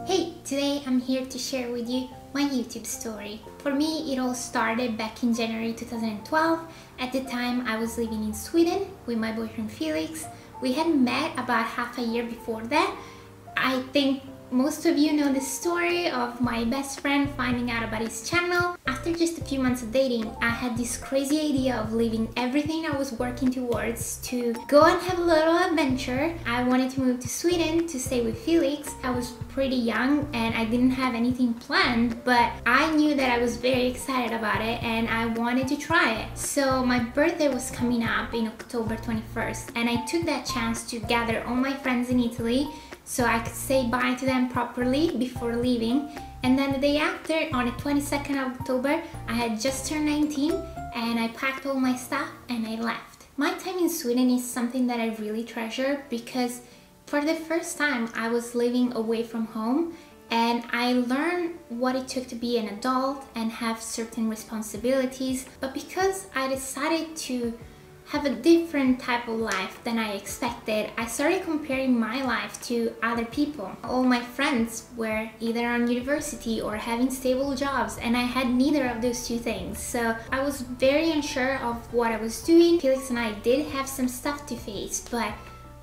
Hey, today I'm here to share with you my YouTube story. For me, it all started back in January 2012. At the time, I was living in Sweden with my boyfriend Felix. We had met about half a year before that. I think most of you know the story of my best friend finding out about his channel. After just a few months of dating, I had this crazy idea of leaving everything I was working towards to go and have a little adventure. I wanted to move to Sweden to stay with Felix. I was pretty young and I didn't have anything planned, but I knew that I was very excited about it and I wanted to try it. So my birthday was coming up in October 21st and I took that chance to gather all my friends in Italy so I could say bye to them properly before leaving. And then the day after, on the 22nd of October, I had just turned 19 and I packed all my stuff and I left. My time in Sweden is something that I really treasure because for the first time I was living away from home and I learned what it took to be an adult and have certain responsibilities. But because I decided to have a different type of life than I expected, I started comparing my life to other people. All my friends were either on university or having stable jobs and I had neither of those two things. So I was very unsure of what I was doing. Felix and I did have some stuff to face, but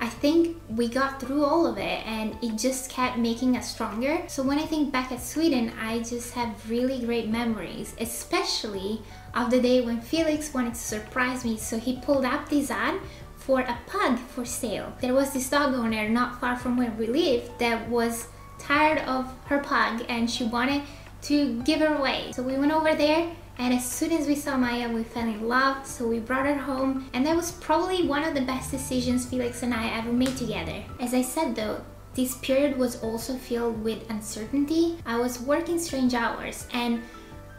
I think we got through all of it and it just kept making us stronger. So when I think back at Sweden, I just have really great memories, especially of the day when Felix wanted to surprise me. So he pulled up this ad for a pug for sale. There was this dog owner not far from where we lived that was tired of her pug and she wanted to give her away. So we went over there and as soon as we saw Maya, we fell in love, so we brought her home. And that was probably one of the best decisions Felix and I ever made together. As I said though, this period was also filled with uncertainty. I was working strange hours and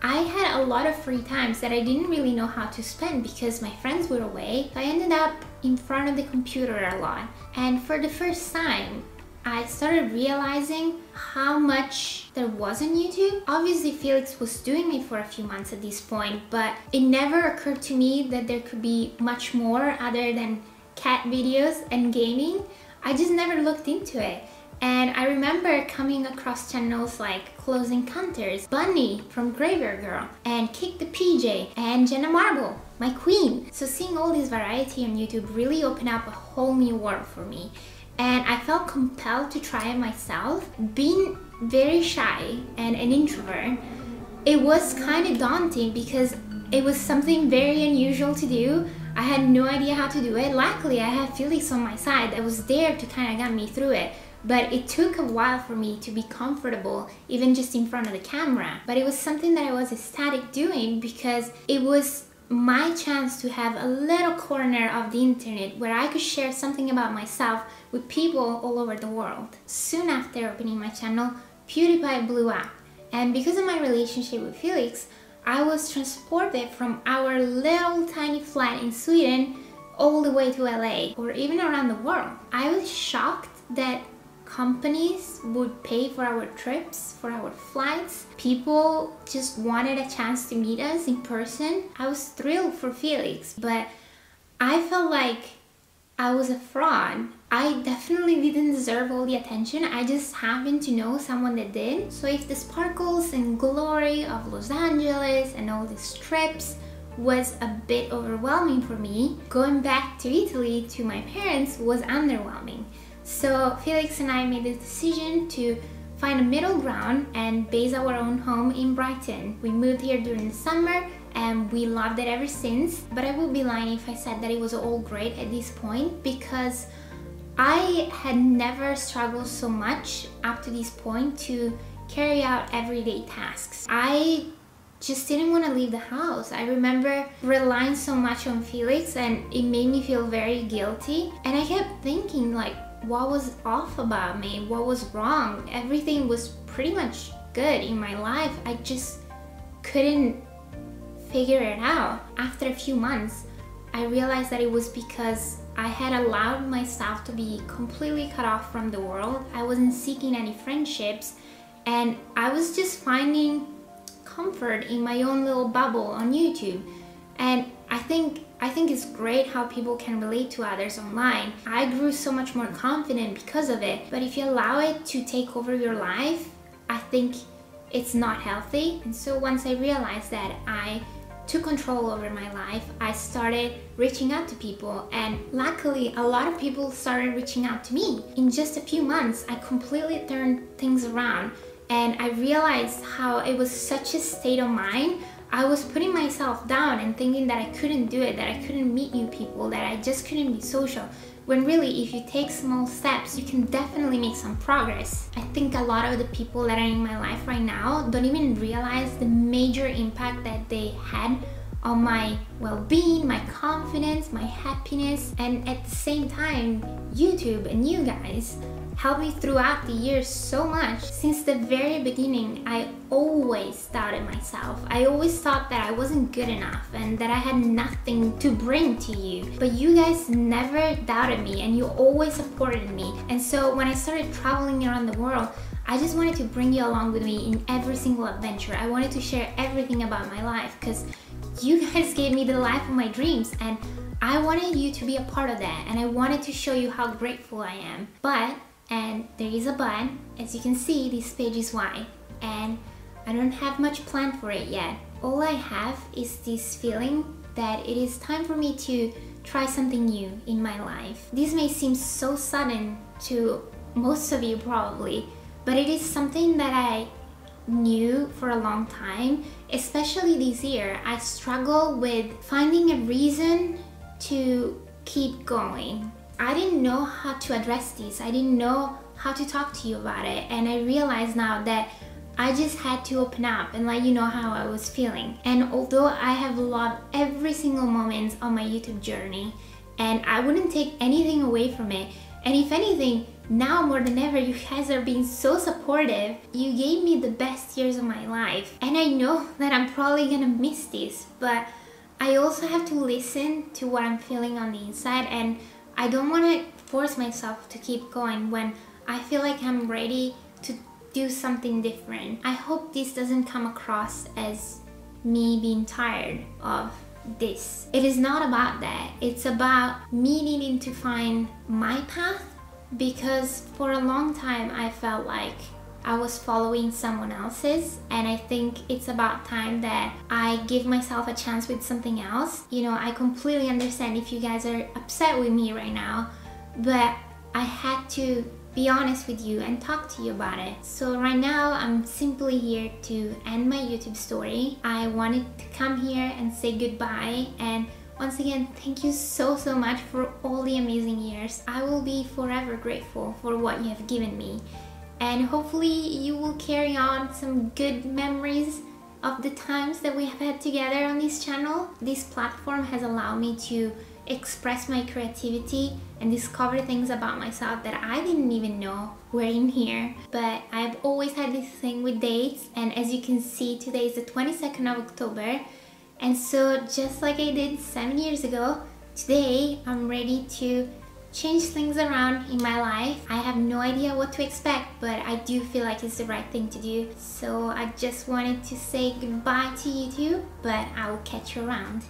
I had a lot of free times that I didn't really know how to spend because my friends were away. So I ended up in front of the computer a lot. And for the first time, I started realizing how much there was on YouTube. Obviously, Felix was doing it for a few months at this point, but it never occurred to me that there could be much more other than cat videos and gaming. I just never looked into it. And I remember coming across channels like Close Encounters, Bunny from Graveyard Girl, and Kick the PJ, and Jenna Marble, my queen. So seeing all this variety on YouTube really opened up a whole new world for me. And I felt compelled to try it myself. Being very shy and an introvert, it was kind of daunting because it was something very unusual to do. I had no idea how to do it. Luckily, I had Felix on my side that was there to kind of guide me through it. But it took a while for me to be comfortable, even just in front of the camera. But it was something that I was ecstatic doing because it was my chance to have a little corner of the internet where I could share something about myself with people all over the world. Soon after opening my channel, PewDiePie blew up. And because of my relationship with Felix, I was transported from our little tiny flat in Sweden all the way to LA or even around the world. I was shocked that companies would pay for our trips, for our flights. People just wanted a chance to meet us in person. I was thrilled for Felix, but I felt like I was a fraud. I definitely didn't deserve all the attention. I just happened to know someone that did. So if the sparkles and glory of Los Angeles and all these trips was a bit overwhelming for me, going back to Italy to my parents was underwhelming. So Felix and I made the decision to find a middle ground and base our own home in Brighton. We moved here during the summer and we loved it ever since. But I would be lying if I said that it was all great at this point because I had never struggled so much up to this point to carry out everyday tasks. I just didn't want to leave the house. I remember relying so much on Felix and it made me feel very guilty. And I kept thinking like, what was off about me? What was wrong? Everything was pretty much good in my life. I just couldn't figure it out. After a few months, I realized that it was because I had allowed myself to be completely cut off from the world. I wasn't seeking any friendships and I was just finding comfort in my own little bubble on YouTube. And I think it's great how people can relate to others online. I grew so much more confident because of it. But if you allow it to take over your life, I think it's not healthy. And so once I realized that, I took control over my life. I started reaching out to people, and luckily a lot of people started reaching out to me. In just a few months, I completely turned things around, and I realized how it was such a state of mind. I was putting myself down and thinking that I couldn't do it, that I couldn't meet new people, that I just couldn't be social. When really, if you take small steps, you can definitely make some progress. I think a lot of the people that are in my life right now don't even realize the major impact that they had on my well-being, my confidence, my happiness, and at the same time, YouTube and you guys helped me throughout the years so much. Since the very beginning, I always doubted myself. I always thought that I wasn't good enough and that I had nothing to bring to you. But you guys never doubted me, and you always supported me. And so when I started traveling around the world, I just wanted to bring you along with me in every single adventure. I wanted to share everything about my life because you guys gave me the life of my dreams, and I wanted you to be a part of that, and I wanted to show you how grateful I am. But, and there is a but, as you can see, this page is wide, and I don't have much planned for it yet. All I have is this feeling that it is time for me to try something new in my life. This may seem so sudden to most of you probably, but it is something that I knew for a long time. Especially this year, I struggle with finding a reason to keep going. I didn't know how to address this. I didn't know how to talk to you about it, and I realize now that I just had to open up and let you know how I was feeling. And although I have loved every single moment of my YouTube journey, and I wouldn't take anything away from it, and if anything, now more than ever, you guys are being so supportive. You gave me the best years of my life, and I know that I'm probably gonna miss this, but I also have to listen to what I'm feeling on the inside, and I don't want to force myself to keep going when I feel like I'm ready to do something different. I hope this doesn't come across as me being tired of this. It is not about that. It's about me needing to find my path, because for a long time I felt like I was following someone else's, and I think it's about time that I give myself a chance with something else. You know, I completely understand if you guys are upset with me right now, but I had to be honest with you and talk to you about it. So right now, I'm simply here to end my YouTube story. I wanted to come here and say goodbye, and once again, thank you so much for all the amazing years. I will be forever grateful for what you have given me. And hopefully you will carry on some good memories of the times that we have had together on this channel. This platform has allowed me to express my creativity and discover things about myself that I didn't even know were in here. But I've always had this thing with dates, and as you can see, today is the 22nd of October. And so just like I did 7 years ago, today I'm ready to change things around in my life. I have no idea what to expect, but I do feel like it's the right thing to do. So I just wanted to say goodbye to YouTube, but I will catch you around.